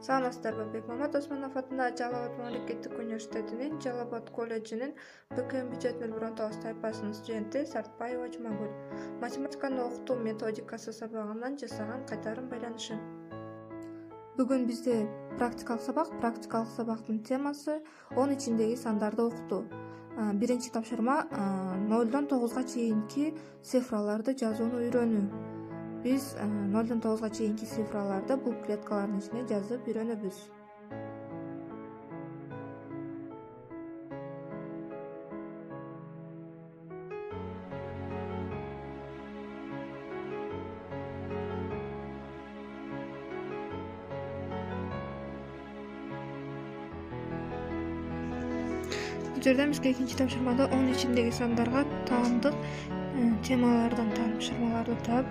Саламатсыздарбы? Бекмамат Осмонов атындагы Жалал Абад мамлекеттик университетинин Жалал Абад колледжинин БКМ бюджет 09 тайпасынын студенти Сартбаева Жумагүл. Математиканы окутуу методикасы сабагынан жасаган кайтарым байланышы. Бүгүн бизде практикалык сабак. Практикалык сабактын темасы 10 ичиндеги сандарды окутуу. Биринчи тапшырма 0-дон 9-га чейинки цифраларды жазууну үйрөнүү. Biz 0-dan 9-ga çeyinki sifralarda bu kletkaların içine жазып үйрөнөбүз. Bu жерден бизге экинчи тапшырмада 10 içindеги сандарга таандык темалардан тапшырмаларды таап,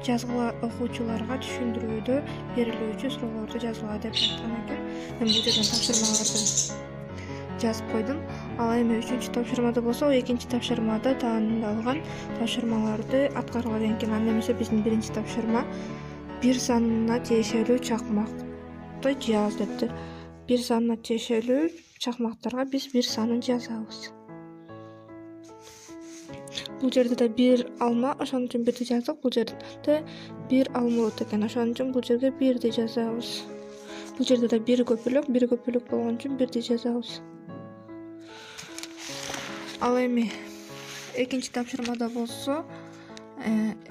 жазгыла окуучуларга түшүндүрүүдө берилүүчү суроолорду жазгыла деп айткан экен. Мен бул жерден тапшырмаларды жазып койдум. Ал эми 3-чү тапшырмада болсо, экинчи тапшырмада таандалган тапшырмаларды аткаргыла деген экен. Анда эмесе биздин биринчи тапшырма бир санына тиешелүү чакмакты жаз депти. Бир санына тиешелүү чакмактарга биз бир санын жазабыз. Бул жерде да бир алма, ошон үчүн бирди жаздык. Бул жерде бир алмурут экен, ошон үчүн бул жерге бирди жазабыз. Бул жерде да бир көпүлүк болгон үчүн бирди жазабыз. Ал эми экинчи тапшырмада болсо,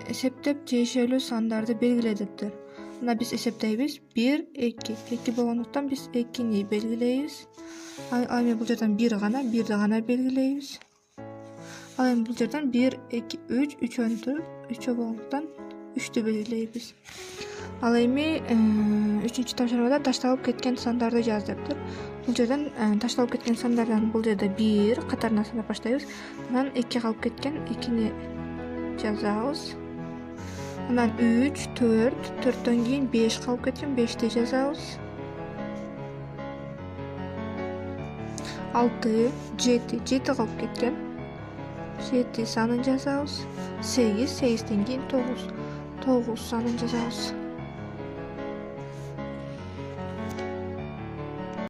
эсептеп тиешелүү сандарды белгиле дептир. Мына биз эсептейбиз. 1, 2. 2 болгондуктан биз 2-ни белгилейбиз. Ал эми бул жерден бирди гана белгилейбиз. Ал эми бул жерден 1, 2, 3, 3 болгондуктан 3-тү белгилейбиз. Ал эми 3-чү тапшырмада ташталып кеткен сандарды жаз дептир. Бул жерден ташталып кеткен сандардан бул жерде 1 катарынан санап баштайбыз. Анан 2 калып кеткен 2-ни жазабыз. Анан 3, 4, 4төн кийин 5 калып кеткен 5-ти жазабыз. 6, 7 калып кеткен 7 санын жазабыз. 8, 8тен кийин 9 санын жазабыз.